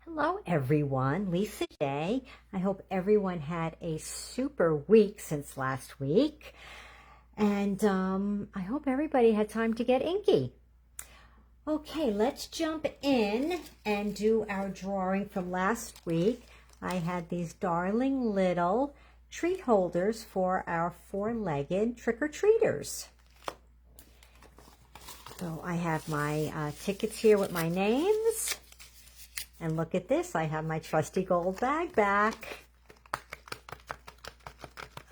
Hello everyone, Lisa J. I hope everyone had a super week since last week. And I hope everybody had time to get inky. Okay, let's jump in and do our drawing from last week. I had these darling little treat holders for our four-legged trick-or-treaters. So I have my tickets here with my names. And look at this, I have my trusty gold bag back.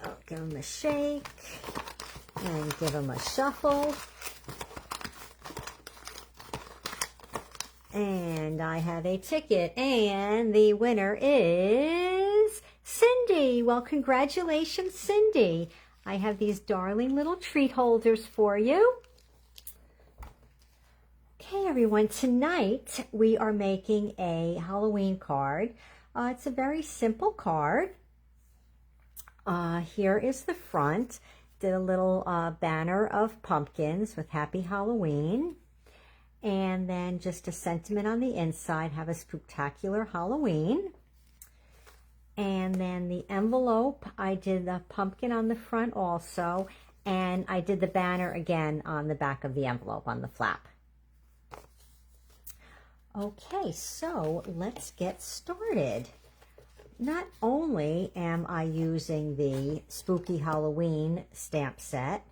I'll give them a shake and give them a shuffle. And I have a ticket, and the winner is Cindy. Well, congratulations, Cindy. I have these darling little treat holders for you. Okay, everyone, tonight we are making a Halloween card. It's a very simple card. Here is the front. Did a little banner of pumpkins with Happy Halloween. And then just a sentiment on the inside, have a Spooktacular Halloween. And then the envelope, I did the pumpkin on the front also. And I did the banner again on the back of the envelope, on the flap. Okay, so let's get started. Not only am I using the Spooky Halloween stamp set,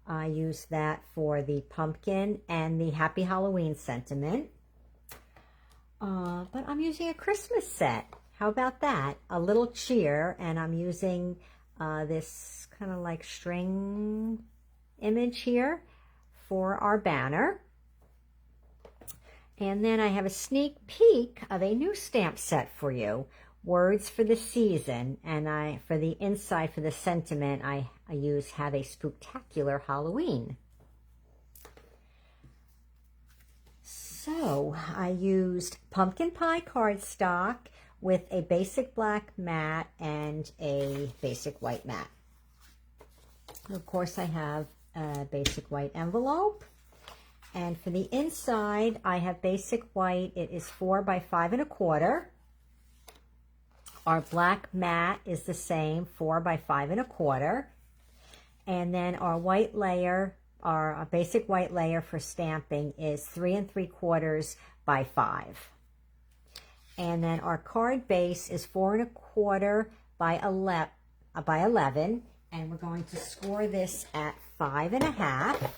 I use that for the pumpkin and the Happy Halloween sentiment, but I'm using a Christmas set. How about that? A little cheer, and I'm using this kind of like string image here for our banner. And then I have a sneak peek of a new stamp set for you, Words for the Season. And for the inside, for the sentiment, I use Have a Spooktacular Halloween. So I used pumpkin pie cardstock with a basic black mat and a basic white mat. Of course, I have a basic white envelope. And for the inside, I have basic white. It is 4 by 5 1/4. Our black mat is the same, 4 by 5 1/4. And then our white layer, our basic white layer for stamping is 3 3/4 by 5. And then our card base is 4 1/4 by 11. And we're going to score this at 5 1/2.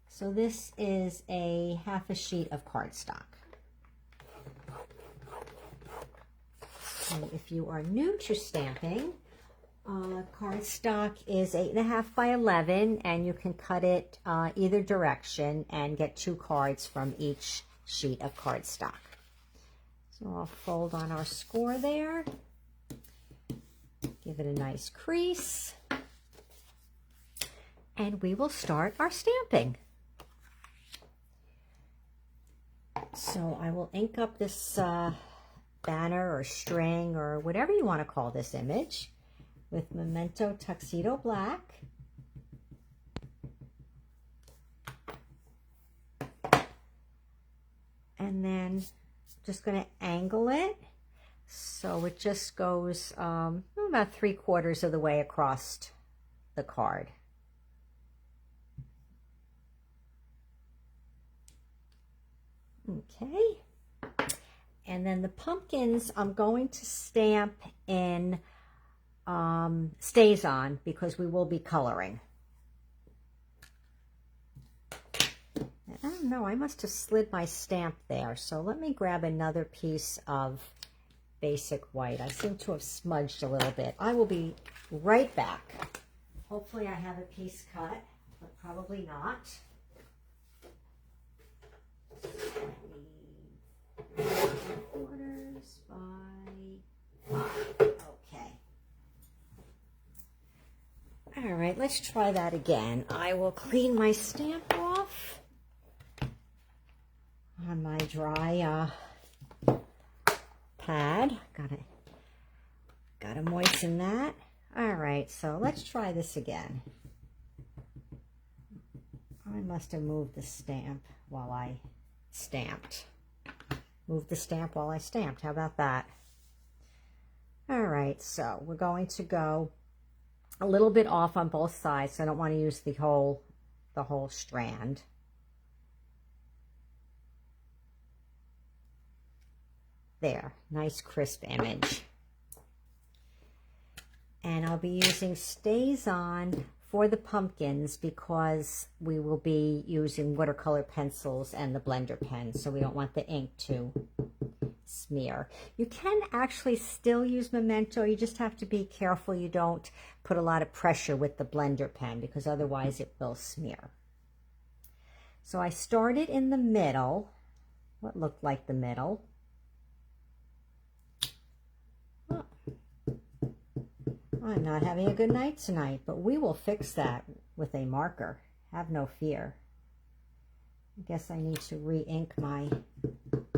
So this is a half a sheet of cardstock. So if you are new to stamping, cardstock is 8 1/2 by 11, and you can cut it either direction and get 2 cards from each sheet of cardstock. So I'll fold on our score there, give it a nice crease, and we will start our stamping. So I will ink up this banner or string or whatever you want to call this image with Memento Tuxedo Black. And then just going to angle it so it just goes about 3/4 of the way across the card. Okay, and then the pumpkins I'm going to stamp in Stays On because we will be coloring. I don't know, I must have slid my stamp there, so let me grab another piece of basic white. I seem to have smudged a little bit. I will be right back. Hopefully I have a piece cut, but probably not. Quarters by 5. Okay. All right, let's try that again. I will clean my stamp off on my dry pad. Gotta moisten that. All right, so let's try this again. I must have moved the stamp while I stamped. move the stamp while I stamped. How about that? All right, so we're going to go a little bit off on both sides. So I don't want to use the whole strand. There, nice crisp image. And I'll be using StazOn for the pumpkins because we will be using watercolor pencils and the blender pen, so we don't want the ink to smear. You can actually still use Memento. You just have to be careful you don't put a lot of pressure with the blender pen because otherwise it will smear. So I started in the middle, what looked like the middle. Oh, I'm not having a good night tonight, but we will fix that with a marker. Have no fear. I guess I need to re-ink my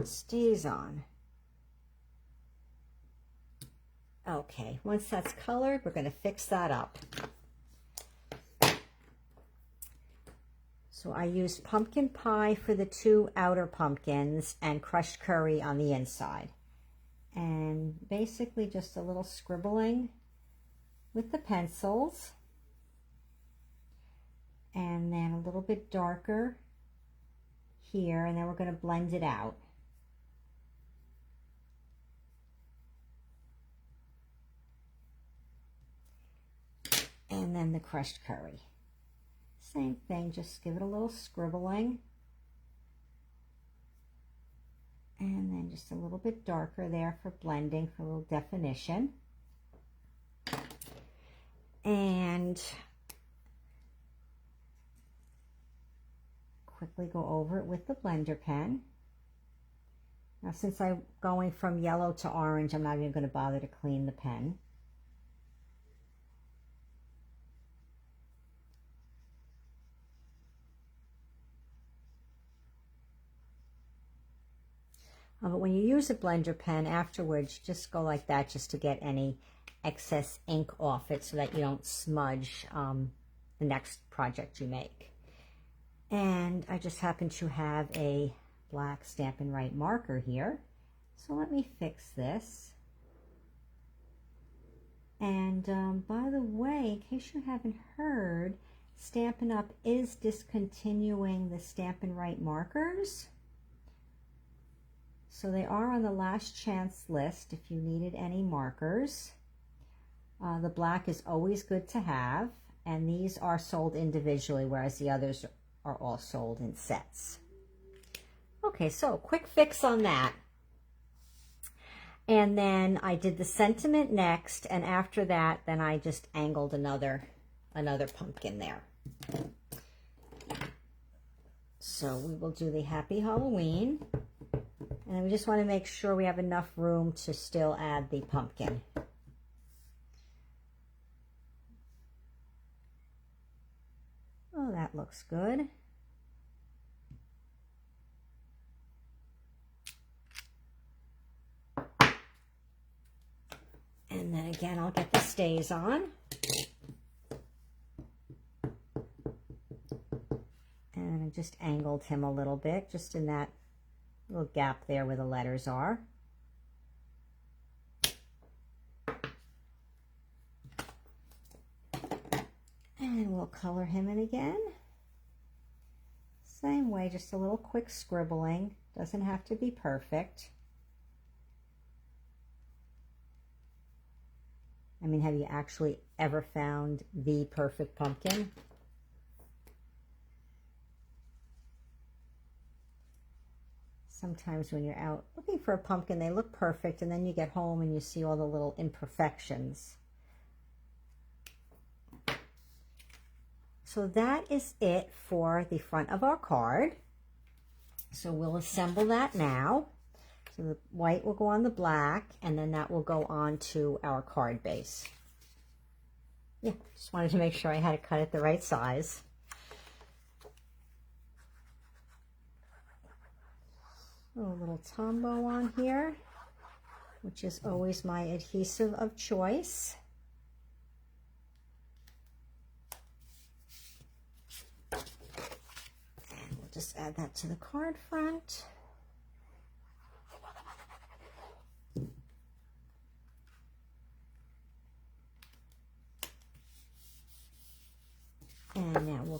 StazOn. Okay, once that's colored, we're going to fix that up. So I used pumpkin pie for the 2 outer pumpkins and crushed curry on the inside. And basically just a little scribbling with the pencils. And then a little bit darker here, and then we're going to blend it out. And then the crushed curry. Same thing, just give it a little scribbling. And then just a little bit darker there for blending, for a little definition. And quickly go over it with the blender pen. Now, since I'm going from yellow to orange, I'm not even going to bother to clean the pen. But when you use a blender pen afterwards, just go like that just to get any excess ink off it so that you don't smudge the next project you make. And I just happen to have a black Stampin' Write marker here. So let me fix this. And by the way, in case you haven't heard, Stampin' Up! Is discontinuing the Stampin' Write markers. So they are on the last chance list if you needed any markers. The black is always good to have, and these are sold individually, whereas the others are all sold in sets. Okay, so quick fix on that. And then I did the sentiment next, and after that, then I just angled another pumpkin there. So we will do the Happy Halloween. And we just want to make sure we have enough room to still add the pumpkin. Oh, that looks good. And then again, I'll get the StazOn. And I just angled him a little bit, just in that little gap there where the letters are. And we'll color him in again. Same way, just a little quick scribbling. Doesn't have to be perfect. I mean, have you actually ever found the perfect pumpkin? Sometimes when you're out looking for a pumpkin, they look perfect, and then you get home and you see all the little imperfections. So that is it for the front of our card. So we'll assemble that now. So the white will go on the black, and then that will go on to our card base. Yeah, just wanted to make sure I had it cut at the right size. A little Tombow on here, which is always my adhesive of choice. And we'll just add that to the card front.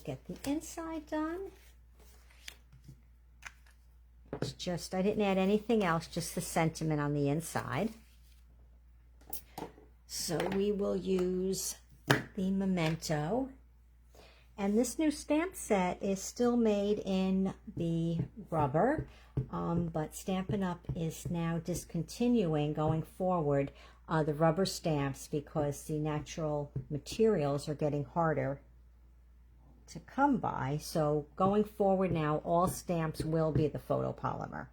get the inside done. It's just, I didn't add anything else, just the sentiment on the inside. So we will use the Memento. And this new stamp set is still made in the rubber, but Stampin' Up! Is now discontinuing going forward the rubber stamps because the natural materials are getting harder to come by. So going forward now, all stamps will be the photopolymer,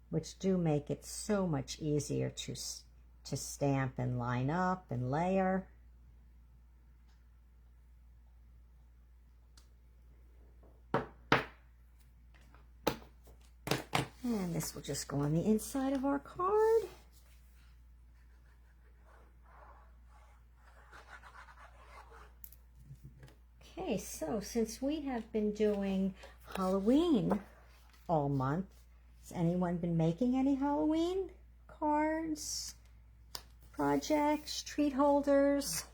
which do make it so much easier to stamp and line up and layer. And this will just go on the inside of our card. Okay, so since we have been doing Halloween all month, has anyone been making any Halloween cards, projects, treat holders?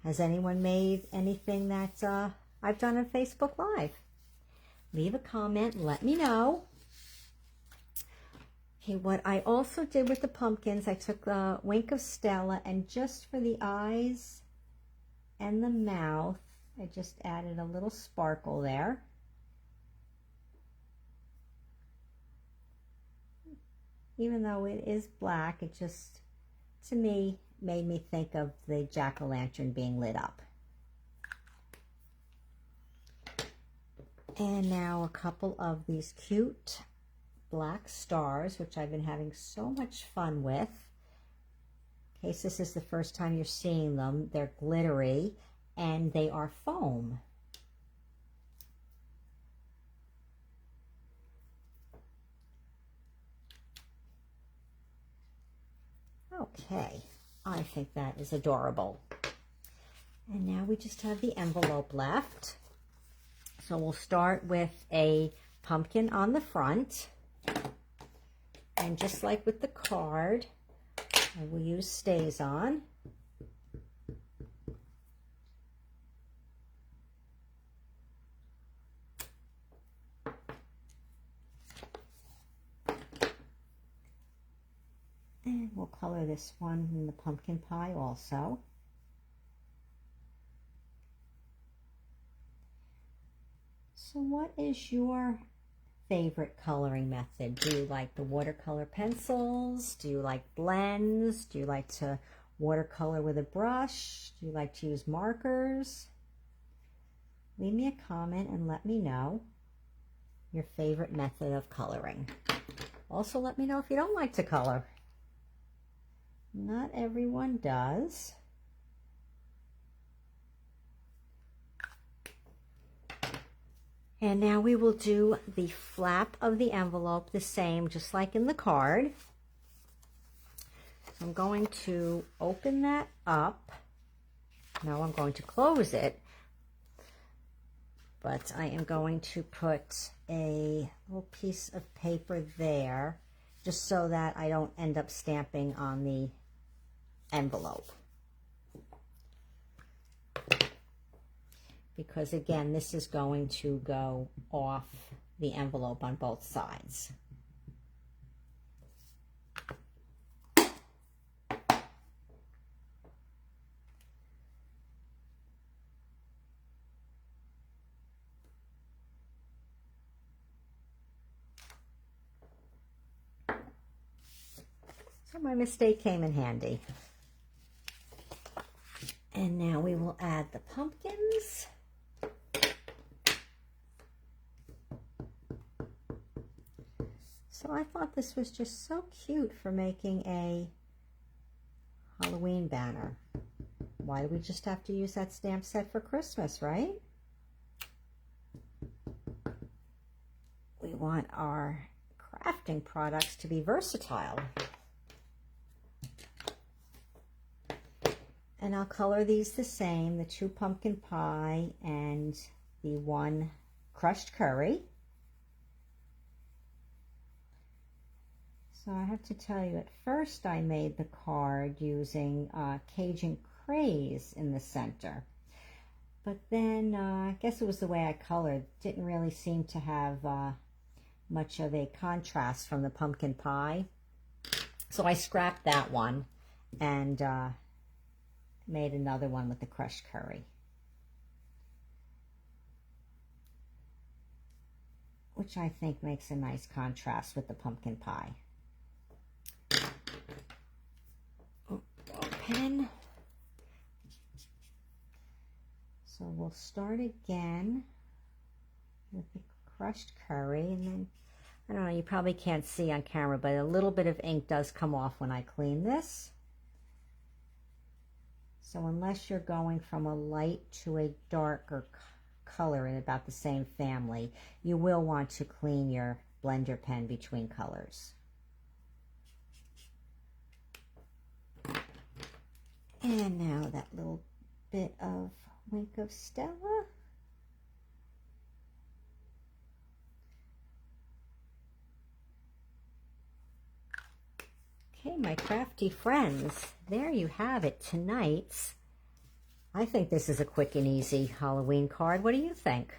Has anyone made anything that I've done on Facebook Live? Leave a comment and let me know. Okay, what I also did with the pumpkins, I took the Wink of Stella, and just for the eyes and the mouth, I just added a little sparkle there. Even though it is black, it just, to me, made me think of the jack-o'-lantern being lit up. And now a couple of these cute black stars, which I've been having so much fun with. In case this is the first time you're seeing them, they're glittery and they are foam. Okay, I think that is adorable. And now we just have the envelope left. So we'll start with a pumpkin on the front. And just like with the card, I will use StazOn. And we'll color this one in the pumpkin pie also. So what is your favorite coloring method? Do you like the watercolor pencils? Do you like blends? Do you like to watercolor with a brush? Do you like to use markers? Leave me a comment and let me know your favorite method of coloring. Also, let me know if you don't like to color. Not everyone does. And now we will do the flap of the envelope the same, just like in the card. So I'm going to open that up. Now I'm going to close it, but I am going to put a little piece of paper there, just so that I don't end up stamping on the envelope. Because again, this is going to go off the envelope on both sides. So my mistake came in handy. And now we will add the pumpkins. So I thought this was just so cute for making a Halloween banner. Why do we just have to use that stamp set for Christmas, right? We want our crafting products to be versatile. And I'll color these the same, the 2 pumpkin pie and the 1 crushed curry. So I have to tell you, at first I made the card using Cajun Craze in the center. But then I guess it was the way I colored. Didn't really seem to have much of a contrast from the pumpkin pie. So I scrapped that one and made another one with the crushed curry, which I think makes a nice contrast with the pumpkin pie. Oh, pen. So we'll start again with the crushed curry, and then, I don't know, you probably can't see on camera, but a little bit of ink does come off when I clean this. So unless you're going from a light to a darker color in about the same family, you will want to clean your blender pen between colors. And now that little bit of Wink of Stella. Okay, my crafty friends, there you have it, tonight's. I think this is a quick and easy Halloween card. What do you think?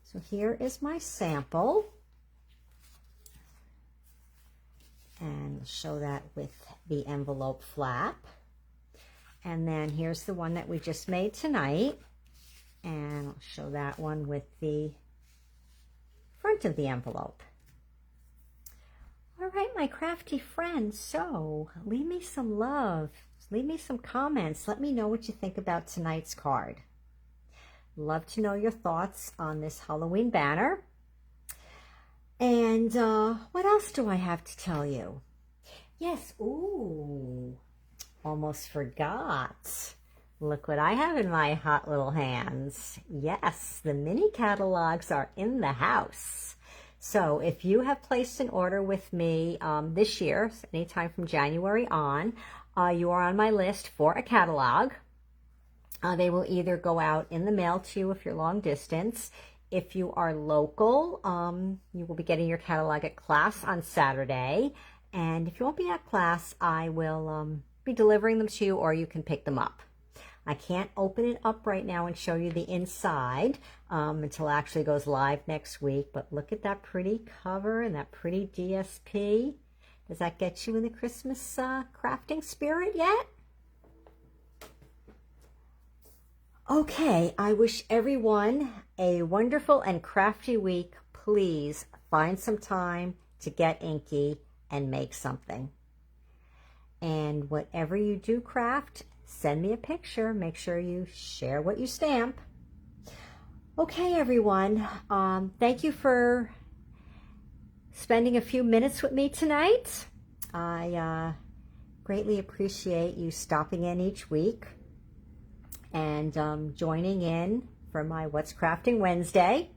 So here is my sample. And we'll show that with the envelope flap. And then here's the one that we just made tonight. And I'll show that one with the front of the envelope. All right, my crafty friends, so leave me some love. Leave me some comments. Let me know what you think about tonight's card. Love to know your thoughts on this Halloween banner. And what else do I have to tell you? Yes, ooh, almost forgot. Look what I have in my hot little hands. Yes, the mini catalogs are in the house. So if you have placed an order with me this year, anytime from January on, you are on my list for a catalog. They will either go out in the mail to you if you're long distance. If you are local, you will be getting your catalog at class on Saturday. And if you won't be at class, I will be delivering them to you, or you can pick them up. I can't open it up right now and show you the inside until it actually goes live next week. But look at that pretty cover and that pretty DSP. Does that get you in the Christmas crafting spirit yet? Okay, I wish everyone a wonderful and crafty week. Please find some time to get inky and make something. And whatever you do craft, send me a picture. Make sure you share what you stamp. Okay, everyone. Thank you for spending a few minutes with me tonight. I greatly appreciate you stopping in each week and joining in for my What's Crafting Wednesday.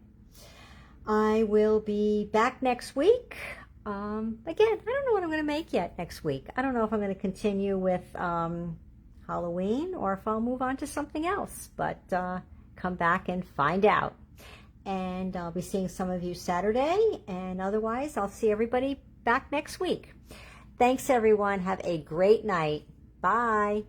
I will be back next week. Again, I don't know what I'm going to make yet next week. I don't know if I'm going to continue with Halloween or if I'll move on to something else, but come back and find out. And I'll be seeing some of you Saturday, and otherwise I'll see everybody back next week. Thanks, everyone. Have a great night. Bye.